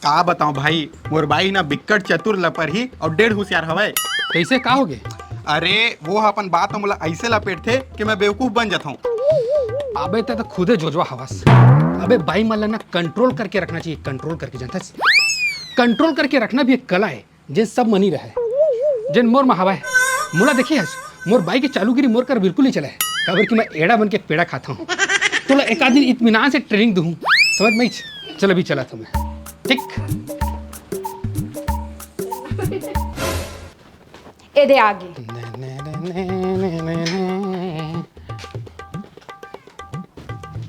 का बताऊं भाई, मोर बाई ना बिक्कट चतुर लपरही और डेढ़ होशियार हवय। कैसे का होगे? अरे वो अपन बात मोला ऐसे लपेट थे कि मैं बेवकूफ बन जाता हूँ। अबे ते तो खुदे जोजवा हवस। अबे बाई मन ना कंट्रोल करके रखना चाहिए, कंट्रोल करके जानता है? कंट्रोल करके रखना भी एक कला है जे सब मनी रहे। जिन मोर में हवा है मोला देखिए हस मोर बाई के चालूगिरी मोर कर बिल्कुल नहीं चला है। खबर कि मैं एड़ा बन के पेड़ा खाता हूँ। तो एक आध दिन इत्मीनान से ट्रेनिंग दूँ, समझ में? चल अभी चला था मैं, ठीक? ए दे आगे।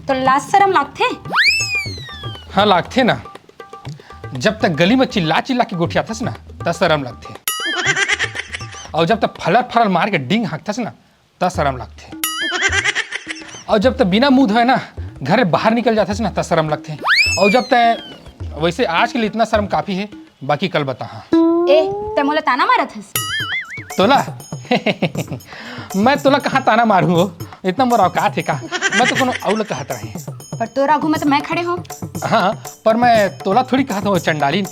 तो लाज शरम लागथे? हाँ लागथे ना। जब तक गली में चिल्ला चिल्ला के गोठियाथस ना तब शरम लगथे, और जब तक फलर फलर मार के डिंग हाँकथस ना तब शरम लगथे, और जब तक बिना मुंह धोए ना घर बाहर निकल जाथस ना तब शरम लगथे, और जब तक वैसे आज के लिए इतना शर्म काफी है, बाकी कल बता। हाँ ए ते मोला ताना मारत हस? तोला मैं तोला कहाँ ताना मारू हो? इतना मोर औकात है का? मैं तो कोनो औल कहत रहे। पर तो आगू में तो मैं खड़े हूँ। हाँ पर मैं तोला थोड़ी कहता हूँ चंडालीन।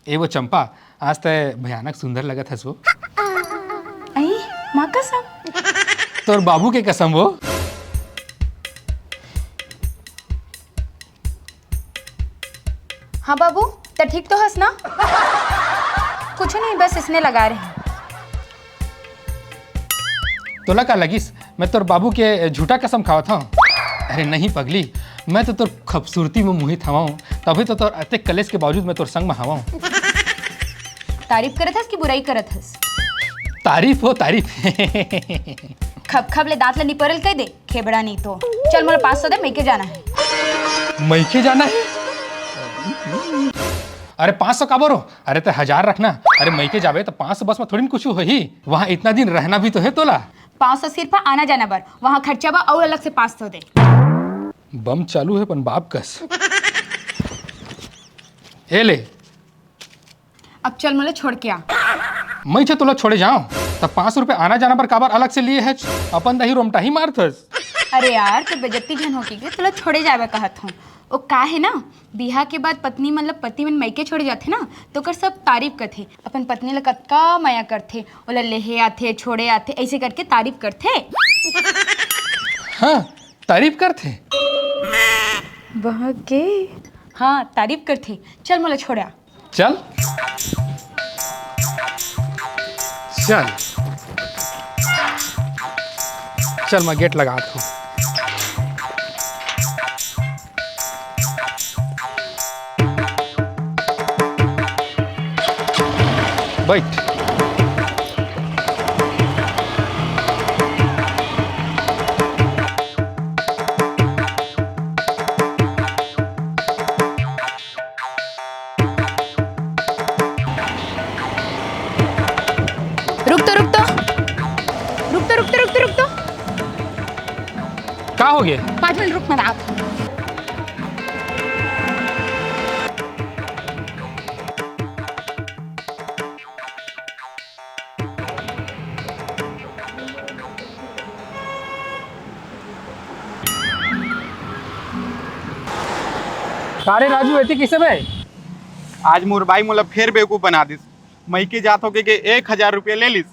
ए वो चंपा, आज तय भयानक सुंदर लगत हस वो। आई माँ कसम। तोर बाबू के कसम वो। हाँ बाबू तो ठीक तो हंस ना? कुछ नहीं, बस इसने लगा रहे हैं। तोला का लगिस मैं तोर बाबू के झूठा कसम खावत हूँ? अरे नहीं पगली, मैं तो तोर खूबसूरती में मोहित हवा हूँ, तभी तो तोर अते कलेश के बावजूद मैं तोर संग में हवा हूँ। तारीफ करत हस कि बुराई करत हस? तारीफ हो तारीफ। खब खब ले दांत ले निपरल कह दे, खेबड़ा नहीं तो। चल मोला 500 दे, मेके जाना है। मैके जाना है? अरे 500 का बोरो? अरे तो 1000 रखना। अरे मैके जावे तो 500 बस में थोड़ी न कुछ हो ही, वहाँ इतना दिन रहना भी तो है तोला। 500 सिर्फ आना जाना बर, वहाँ खर्चा बा और अलग से 500 दे। बम चालू है पन बाप कस। ए ले अब चल मोला छोड़ के आ। मैं छे तोला छोड़े जाऊं तब 500 रुपये आना जाना पर काबर अलग से लिए है? अपन दही रोमटा ही मारथस। अरे यार तो बेइज्जती झन हो के तोला छोड़े जावे कहत हूँ। ओ का है ना, बिहा के बाद पत्नी मतलब पति मन मैके छोड़े जाथे ना तो कर सब तारीफ करथे। अपन पत्नी ला कतका माया करथे, ओला लेहे आथे छोड़े आथे ऐसे करके तारीफ करथे। हाँ तारीफ करथे? वह के हाँ तारीफ करथे। चल मोला छोड़ा। चल चल चल मैं गेट लगाता हूँ। बैठ। रुक तो रुक तो रुक तो रुक तो रुक तो रुक तो का हो गया? 5 मिनट रुक, मैं आप। सारे राजू ऐसे किसे बे? आज मोर बाई मोला फिर बेवकूफ बना दिस। मैके जात हो के 1000 रुपये ले लिस,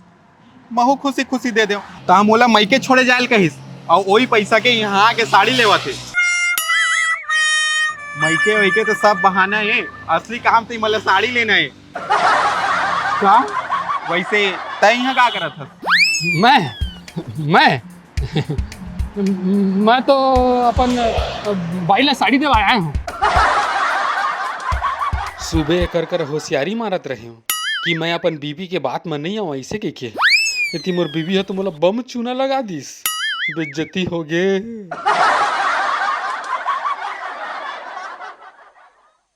महू खुशी खुशी दे दो ता मोला मैके छोड़े जायल कहिस, और वही पैसा के यहाँ आके साड़ी लेवा थे। मैके वैके तो सब बहाना है, असली काम तो मतलब साड़ी लेना है। का वैसे तय यहाँ का करत हस? मैं तो अपन बाई ला साड़ी देवा आया हूँ। सुबह कर कर होशियारी मारत रहे हूँ कि मैं अपन बीबी के बात में नहीं आऊँ, ऐसे के यदि मोर बीबी है तो मोला बम चूना लगा दिस, बेइज्जती हो गे।